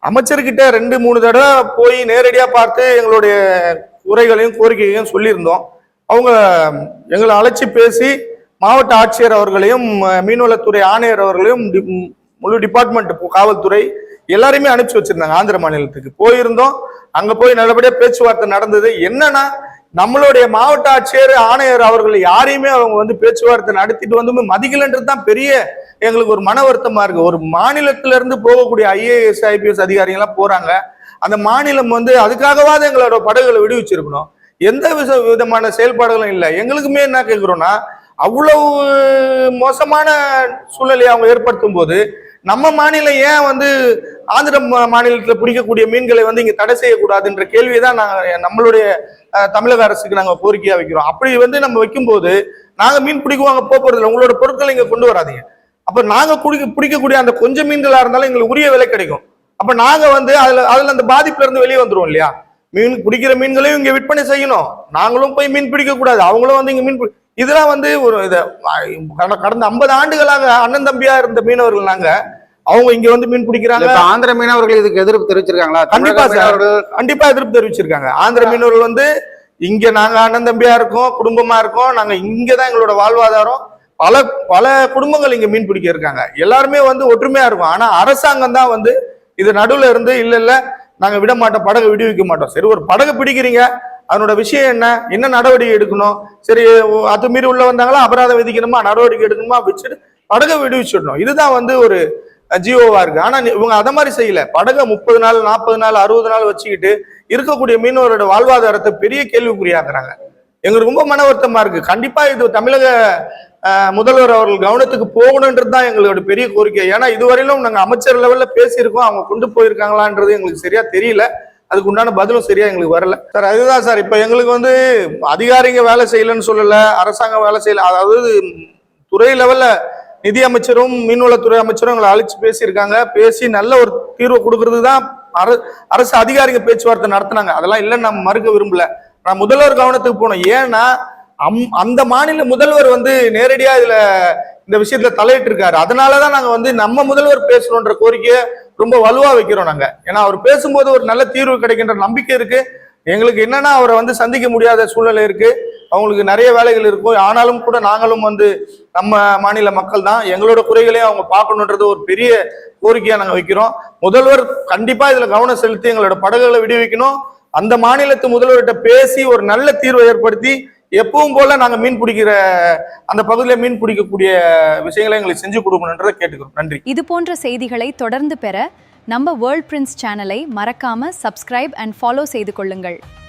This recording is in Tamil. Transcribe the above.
அமைச்சர்கிட்ட 2-3 தடவை போய் நேரடியா பார்த்து எங்களுடைய குறைகளையும் கோரிக்கைகளையும் சொல்லியிருந்தோம். அவங்க எங்களை அழைச்சி பேசி மாவட்ட ஆட்சியர் அவர்களையும் மீன்வளத்துறை ஆணையர் அவர்களையும் முழு டிபார்ட்மெண்ட் காவல்துறை எல்லாரையுமே அனுப்பிச்சு வச்சிருந்தாங்க. ஆந்திர மாநிலத்துக்கு போயிருந்தோம். அங்க போய் நல்லபடியா பேச்சுவார்த்தை நடந்தது. என்னன்னா நம்மளுடைய மாவட்ட ஆட்சியர் ஆணையர் அவர்கள் யாரையுமே அவங்க பேச்சுவார்த்தை நடத்திட்டு மதிக்கலன்றது தான் பெரிய எங்களுக்கு ஒரு மன வருத்தமா இருக்கு. ஒரு மாநிலத்தில இருந்து போகக்கூடிய IAS IPS அதிகாரிகள்லாம் போறாங்க. அந்த மாநிலம் அதுக்காகவாது எங்களோட படகுகளை விடுவிச்சிருக்கணும். எந்த விதமான செயல்பாடுகளும் இல்லை. எங்களுக்குமே என்ன கேட்கிறோம்னா, அவ்வளவு மோசமான சூழ்நிலையை அவங்க ஏற்படுத்தும் போது நம்ம மாநிலம் ஏன் ஆந்திர மாநிலத்தில் பிடிக்கக்கூடிய மீன்களை இங்க தடை செய்யக்கூடாதுன்ற கேள்வியை தான் நாங்க நம்மளுடைய தமிழக அரசுக்கு நாங்க கோரிக்கையா வைக்கிறோம். அப்படி நம்ம வைக்கும்போது நாங்க மீன் பிடிக்குவாங்க போறது இல்லை, உங்களோட பொருட்களை இங்க கொண்டு வராதீங்க. அப்ப நாங்க பிடிக்கக்கூடிய அந்த கொஞ்சம் மீன்களா இருந்தாலும் எங்களுக்கு உரிய விலை கிடைக்கும். அப்ப நாங்க அதுல அந்த பாதிப்புல இருந்து வெளியே வந்துருவோம் இல்லையா? மீன் பிடிக்கிற மீன்களையும் இங்க விற்பனை செய்யணும், நாங்களும் போய் மீன் பிடிக்க கூடாது, அவங்களும் இங்க மீன் இதெல்லாம் ஒரு கடந்த 50 ஆண்டுகளாக அண்ணன் தம்பியா இருந்த மீனவர்கள் நாங்க. அவங்க இங்க மீன் பிடிக்கிறாங்க. ஆந்திர மீனவர்கள் இதுக்கு எதிர்ப்பு தெரிவிச்சிருக்காங்களா? கண்டிப்பா சார், கண்டிப்பா எதிர்ப்பு தெரிவிச்சிருக்காங்க. ஆந்திர மீனவர்கள் இங்க நாங்க அண்ணன் தம்பியா இருக்கோம், குடும்பமா இருக்கோம், நாங்க இங்கதான் எங்களோட வாழ்வாதாரம். பல பல குடும்பங்கள் இங்க மீன் பிடிக்க இருக்காங்க. எல்லாருமே ஒற்றுமையா இருக்கும். ஆனா அரசாங்கம் தான் இது நடுவுல இருந்து இல்ல நாங்க விட மாட்டோம், படகு விடுவிக்க மாட்டோம். சரி, ஒரு படகு பிடிக்கிறீங்க, அதனோட விஷயம் என்ன நடவடிக்கை எடுக்கணும்? சரி, அது மீறி உள்ள வந்தாங்களா அபராதம் விதிக்கணுமா, நடவடிக்கை எடுக்கணுமா, வச்சுட்டு படகை விடுவிச்சிடணும். இதுதான் ஒரு ஜியோவா இருக்கு. ஆனா இவங்க அதை மாதிரி செய்யல. படகை 30 நாள் 40 நாள் 60 நாள் வச்சுக்கிட்டு இருக்கக்கூடிய மீனவரோட வாழ்வாதாரத்தை பெரிய கேள்விக்குறியாக்குறாங்க. எங்களுக்கு ரொம்ப மன வருத்தமா இருக்கு. கண்டிப்பா இது தமிழக முதல்வர் அவர்கள் கவனத்துக்கு போகணுன்றது தான் எங்களோட பெரிய கோரிக்கை. ஏன்னா இதுவரையிலும் நாங்க அமைச்சர் லெவல்ல பேசியிருக்கோம், அவங்க கொண்டு போயிருக்காங்களான்றது எங்களுக்கு சரியா தெரியல. அதுக்கு உண்டான பதிலும் சரியா எங்களுக்கு வரல சார். அதுதான் சார், இப்ப எங்களுக்கு அதிகாரிங்க வேலை செய்யலன்னு சொல்லல, அரசாங்கம் வேலை செய்யல. அதாவது துறை லெவல்ல நிதி அமைச்சரும் மீன்வளத்துறை அமைச்சரும் எங்களை அழைச்சு பேசியிருக்காங்க. பேசி நல்ல ஒரு தீர்வு கொடுக்கறது தான் அரசு அதிகாரிங்க பேச்சுவார்த்தை நடத்தினாங்க. அதெல்லாம் இல்லைன்னு நம்ம மறுக்க விரும்பல. நான் முதல்வர் கவனத்துக்கு போனோம். ஏன்னா அந்த மாநில முதல்வர் நேரடியா இந்த விஷயத்துல தலையிட்டு இருக்காரு. அதனாலதான் நாங்க நம்ம முதல்வர் பேசணுன்ற கோரிக்கையை ரொம்ப வலுவா வைக்கிறோம் நாங்க. ஏன்னா அவர் பேசும்போது ஒரு நல்ல தீர்வு கிடைக்கின்ற நம்பிக்கை இருக்கு எங்களுக்கு. என்னன்னா அவரை சந்திக்க முடியாத சூழ்நிலை இருக்கு, அவங்களுக்கு நிறைய வேலைகள் இருக்கும். ஆனாலும் கூட நாங்களும் நம்ம மாநில மக்கள் தான், எங்களோட குறைகளையும் அவங்க பார்க்கணுன்றது ஒரு பெரிய கோரிக்கையா நாங்க வைக்கிறோம். முதல்வர் கண்டிப்பா இதுல கவனம் செலுத்தி எங்களோட படகுகளை விடுவிக்கணும். அந்த மாநிலத்து முதல்வர்கிட்ட பேசி ஒரு நல்ல தீர்வை ஏற்படுத்தி எப்பவும் போல நாங்க மீன் பிடிக்கிற அந்த பகுதியில மீன் பிடிக்கக்கூடிய விஷயங்களை எங்களுக்கு செஞ்சு கொடுக்கணுன்றதை கேட்டுக்கிறோம். நன்றி. இது போன்ற செய்திகளை தொடர்ந்து பெற நம்ம வேர்ல்ட் பிரின்ஸ் சேனலை மறக்காம சப்ஸ்கிரைப் அண்ட் ஃபாலோ செய்து கொள்ளுங்கள்.